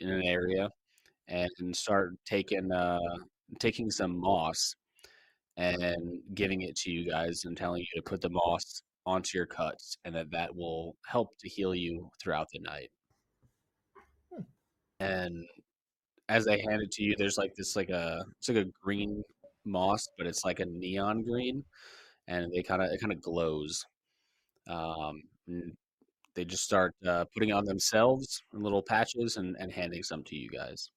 in an area, and start taking some moss and giving it to you guys and telling you to put the moss onto your cuts, and that will help to heal you throughout the night. And as they hand it to you, there's like this it's like a green moss, but it's like a neon green, and it kind of glows. And they just start putting on themselves in little patches and handing some to you guys.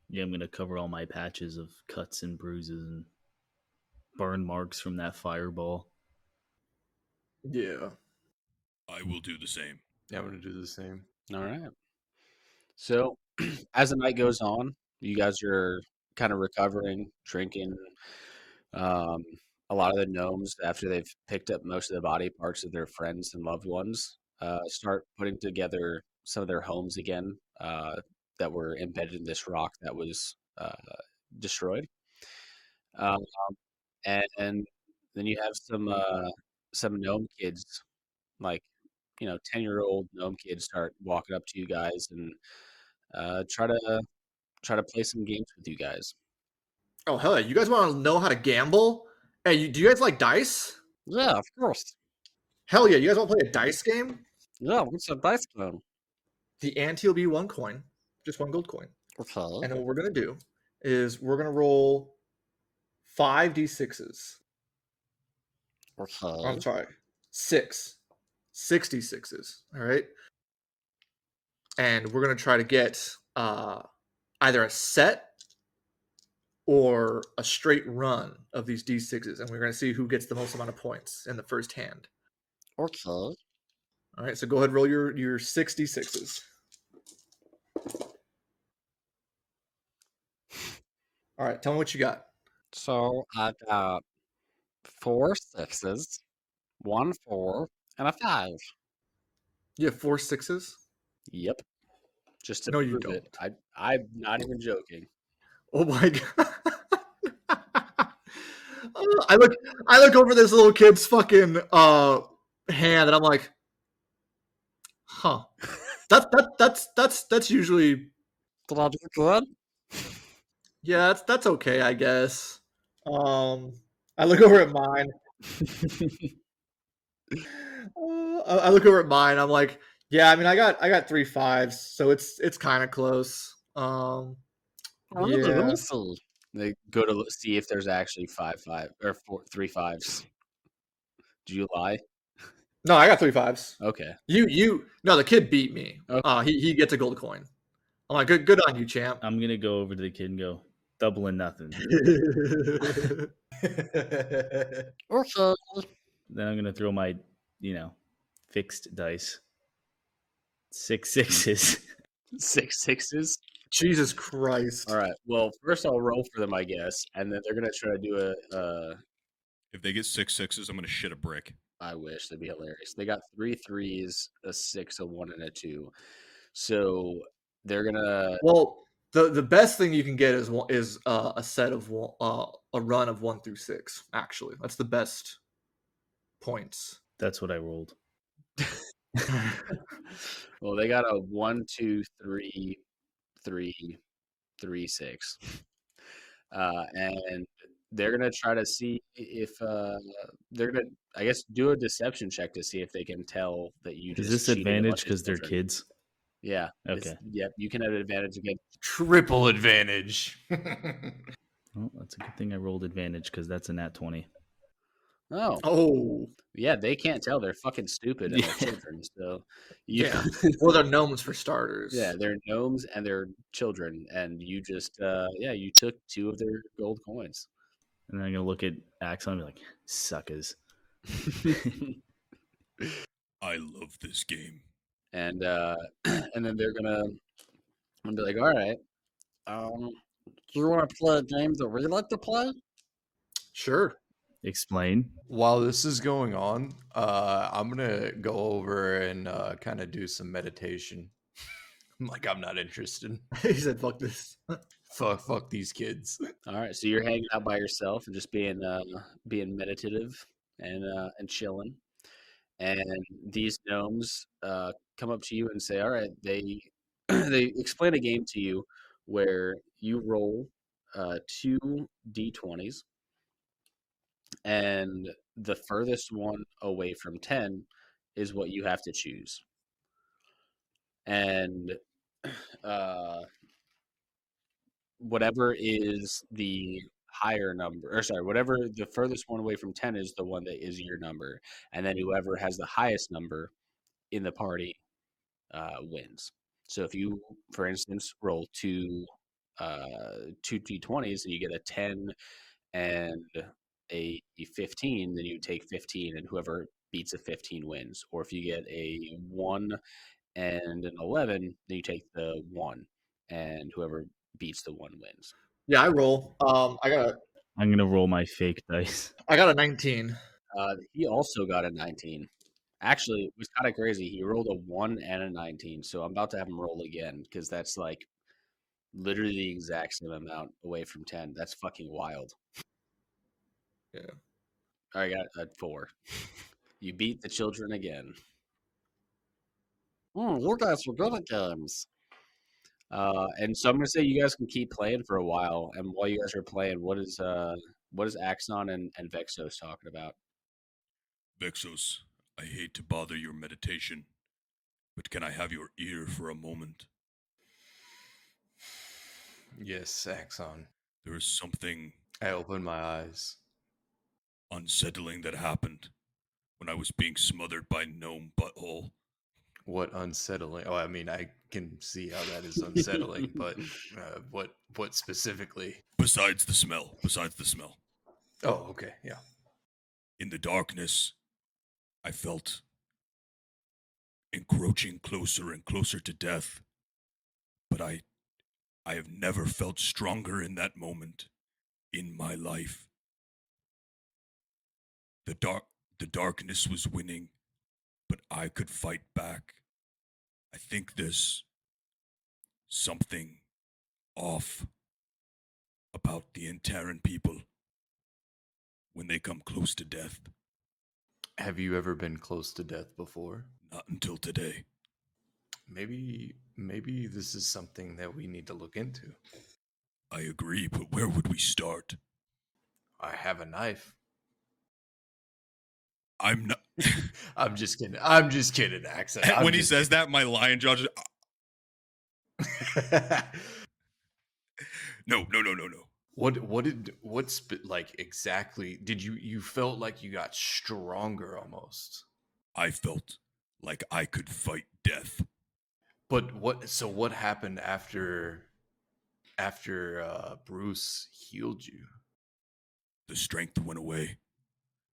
Yeah, I'm gonna cover all my patches of cuts and bruises and burn marks from that fireball. Yeah. I will do the same. Yeah, I'm gonna do the same. All right. So as the night goes on, you guys are kind of recovering, drinking. Um, a lot of the gnomes, after they've picked up most of the body parts of their friends and loved ones, start putting together some of their homes again that were embedded in this rock that was destroyed. Um, and then you have some gnome kids, like 10-year-old gnome kids, start walking up to you guys and try to play some games with you guys. Oh hell yeah! You guys want to know how to gamble? Hey, do you guys like dice? Yeah, of course. Hell yeah! You guys want to play a dice game? Yeah, what's a dice game? The ante will be 1 coin, just 1 gold coin. Okay. And then what we're gonna do is we're gonna roll 5d6s. Okay. I'm sorry, 66s. All right, and we're gonna try to get either a set or a straight run of these d6s, and we're gonna see who gets the most amount of points in the first hand. Okay. All right, so go ahead, roll your 6d6s. All right, tell me what you got. So I got 4 6s, 1 4, and a 5. You have 4 6s. Yep. Just to No, you prove it. don't. I'm not even joking. Oh my god! I look over this little kid's fucking hand, and I'm like, huh? That's usually, Did I do good? yeah, that's okay, I guess. I look over at mine. I look over at mine. I'm like, yeah. I mean, I got 3 5s, so it's kind of close. Really? Let Yeah. me see. They go to see if there's actually 5 or 3 5s. Do you lie? No, I got 3 5s. Okay. No, the kid beat me. Okay. He gets a gold coin. I'm like, good on you, champ. I'm gonna go over to the kid and go, double and nothing. Okay. Then I'm gonna throw my, fixed dice. 6 6s. 6 6s. Jesus Christ. All right. Well, first I'll roll for them, I guess, and then they're gonna try to do If they get 6 6s, I'm gonna shit a brick. I wish that'd be hilarious. They got 3 3s, a 6, a 1, and a 2. So they're gonna. Well, the best thing you can get is a set of a run of 1 through 6. Actually, that's the best points. That's what I rolled. Well, they got a 1 2 3 3 3 6, and they're gonna try to see if they're gonna, I guess, do a deception check to see if they can tell that you Is just this cheated a advantage bunch of because they're children. kids? Yeah. Okay. Yep. You can have an advantage against. Triple advantage. Well, that's a good thing I rolled advantage because that's a nat 20. Oh. Oh, Yeah, they can't tell. They're fucking stupid and Yeah. they're children. So, you, yeah. Well, they're gnomes for starters. yeah, they're gnomes and they're children, and you just, you took 2 of their gold coins. And then I'm gonna look at Axon and be like, suckers. I love this game. And and then they're gonna be like, all right, Do you want to play a game that we like to play? Sure. Explain. While this is going on, I'm gonna go over and kind of do some meditation. Like I'm not interested. He said, "Fuck this." Fuck these kids. All right, so you're hanging out by yourself and just being meditative and chilling. And these gnomes come up to you and say, "All right." They they explain a game to you where you roll two d20s, and the furthest one away from 10 is what you have to choose. And uh, whatever is the higher number, or sorry, whatever the furthest one away from 10 is the one that is your number. And then whoever has the highest number in the party wins. So if you, for instance, roll two d20s and you get a 10 and a 15, then you take 15, and whoever beats a 15 wins. Or if you get a 1 and an 11, then you take the 1, and whoever beats the 1 wins. Yeah, I roll. I'm gonna roll my fake dice. I got a 19. He also got a 19. Actually, it was kind of crazy. He rolled a 1 and a 19, so I'm about to have him roll again because that's like literally the exact same amount away from 10. That's fucking wild. Yeah. I got a 4. You beat the children again. You guys were good at games. And so I'm gonna say you guys can keep playing for a while. And while you guys are playing, what is Axon and Vexos talking about? Vexos, I hate to bother your meditation, but can I have your ear for a moment? Yes, Axon. There is something I open my eyes. unsettling that happened when I was being smothered by Gnome Butthole. What unsettling? Oh, I mean, I can see how that is unsettling, but what specifically? Besides the smell. Oh, okay, yeah. In the darkness, I felt encroaching closer and closer to death. But I have never felt stronger in that moment in my life. The darkness was winning, but I could fight back. I think there's something off about the Antaran people when they come close to death. Have you ever been close to death before? Not until today. Maybe this is something that we need to look into. I agree, but where would we start? I have a knife. I'm not. I'm just kidding, Axon. When he says that, my lion jaw just. No. What's like exactly? Did you felt like you got stronger almost? I felt like I could fight death. But what happened after Bruce healed you? The strength went away,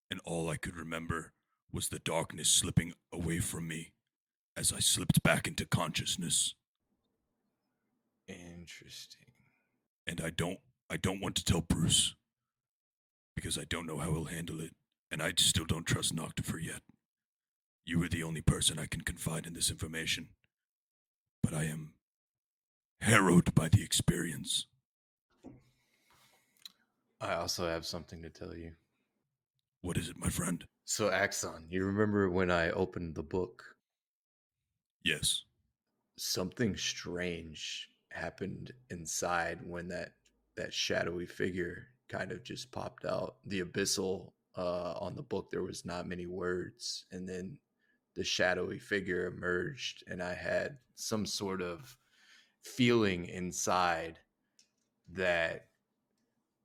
and all I could remember was the darkness slipping away from me as I slipped back into consciousness. Interesting. And I don't want to tell Bruce, because I don't know how he'll handle it, and I still don't trust Noctifer yet. You are the only person I can confide in this information, but I am harrowed by the experience. I also have something to tell you. What is it, my friend? So, Axon, you remember when I opened the book? Yes. Something strange happened inside when that shadowy figure kind of just popped out. The abyssal on the book, there was not many words, and then the shadowy figure emerged, and I had some sort of feeling inside that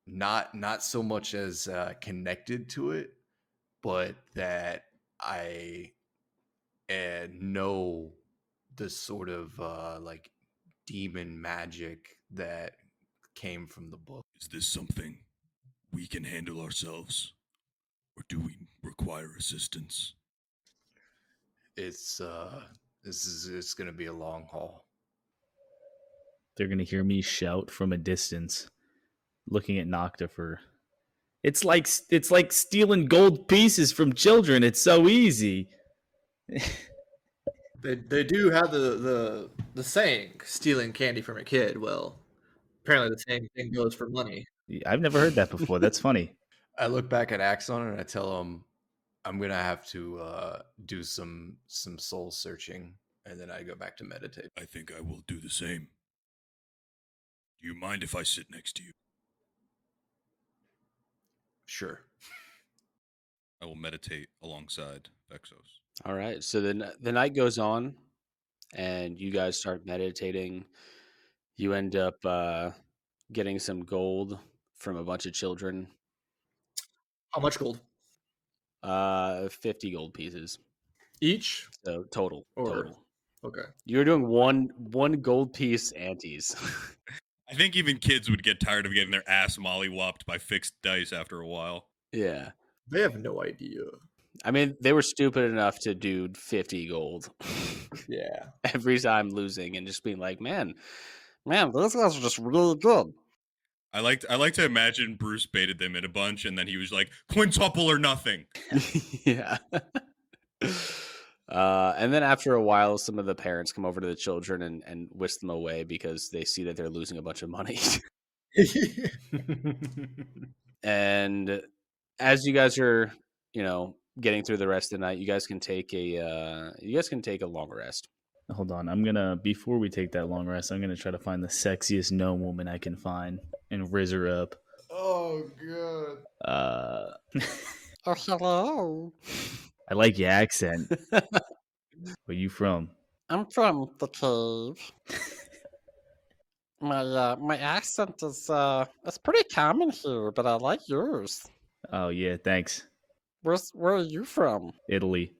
not so much as connected to it, but that I know the sort of like demon magic that came from the book. Is this something we can handle ourselves, or do we require assistance? It's it's going to be a long haul. They're gonna hear me shout from a distance, looking at Noctifer. It's like stealing gold pieces from children. It's so easy. They do have the saying, stealing candy from a kid. Well, apparently the same thing goes for money. I've never heard that before. That's funny. I look back at Axon and I tell him I'm gonna have to do some soul searching, and then I go back to meditate. I think I will do the same. Do you mind if I sit next to you? Sure. I will meditate alongside Vexos. All right. So then the night goes on, and you guys start meditating. You end up getting some gold from a bunch of children. How much gold 50 gold pieces. each? So total. Or- Total. Okay. You're doing one gold piece antes. I think even kids would get tired of getting their ass mollywopped by fixed dice after a while. Yeah. They have no idea. I mean, they were stupid enough to do 50 gold Yeah. every time losing and just being like, man, those guys are just really good. I like to imagine Bruce baited them in a bunch, and then he was like, quintuple or nothing. Yeah. And then after a while, some of the parents come over to the children and whisk them away because they see that they're losing a bunch of money. And as you guys are, getting through the rest of the night, you guys can take a long rest. Hold on. Before we take that long rest, I'm gonna try to find the sexiest gnome woman I can find and riz her up. Oh god. Oh, hello. I like your accent. Where you from? I'm from the cave. My accent is it's pretty common here, but I like yours. Oh yeah, thanks. Where are you from? Italy.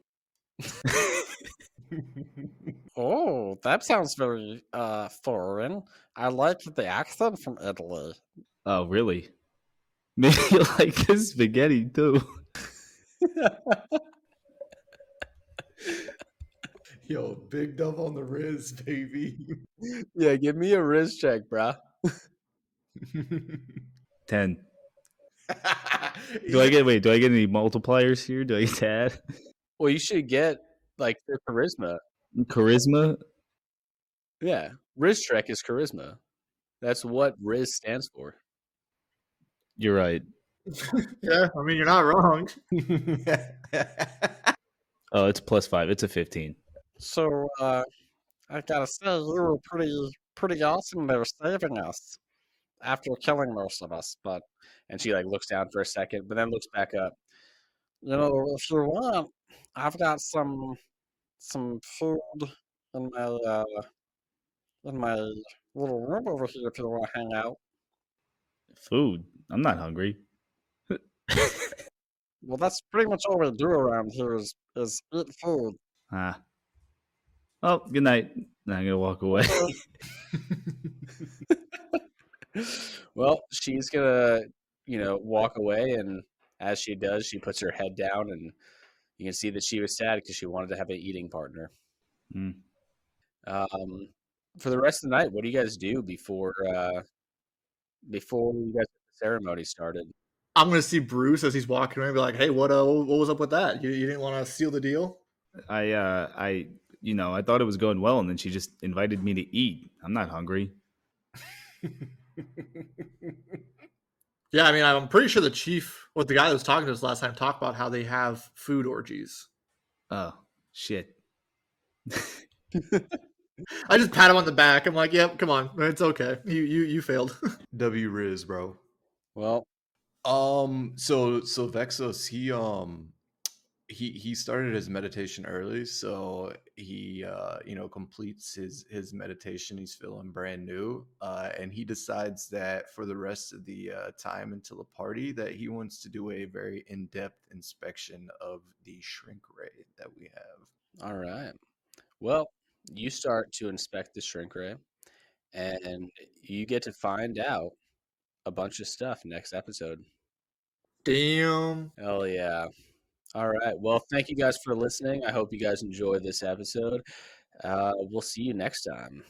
Oh, that sounds very foreign. I like the accent from Italy. Oh really? Maybe you like this spaghetti too. Yo, big dub on the Riz, baby. Yeah, give me a riz check, bruh. 10. Do I get any multipliers here? Do I get to add? Well, you should get like their charisma. Charisma? Yeah, riz check is charisma. That's what riz stands for. You're right. Yeah, I mean, you're not wrong. Oh, it's +5. It's a 15. So I gotta say you were pretty awesome there saving us after killing most of us. But And she like looks down for a second, but then looks back up. if you want, I've got some food in my little room over here if you want to hang out. Food. I'm not hungry. Well, that's pretty much all we do around here is eat food. Ah. Oh, good night. Now I'm gonna walk away. Well, she's gonna, walk away, and as she does, she puts her head down, and you can see that she was sad because she wanted to have an eating partner. Hmm. For the rest of the night, what do you guys do before you guys get the ceremony started? I'm gonna see Bruce as he's walking away and be like, "Hey, what was up with that? You didn't want to seal the deal?" I thought it was going well, and then she just invited me to eat. I'm not hungry. Yeah, I mean, I'm pretty sure the chief, or the guy that was talking to us last time, talked about how they have food orgies. Oh shit. I just pat him on the back. I'm like, "Yep, come on, it's okay. You failed." W Riz, bro. Well, So Vexos, he started his meditation early, so he completes his meditation. He's feeling brand new, and he decides that for the rest of the time until the party, that he wants to do a very in-depth inspection of the shrink ray that we have. all right. Well, you start to inspect the shrink ray, and you get to find out a bunch of stuff next episode. Damn. Hell yeah. All right. Well, thank you guys for listening. I hope you guys enjoyed this episode. We'll see you next time.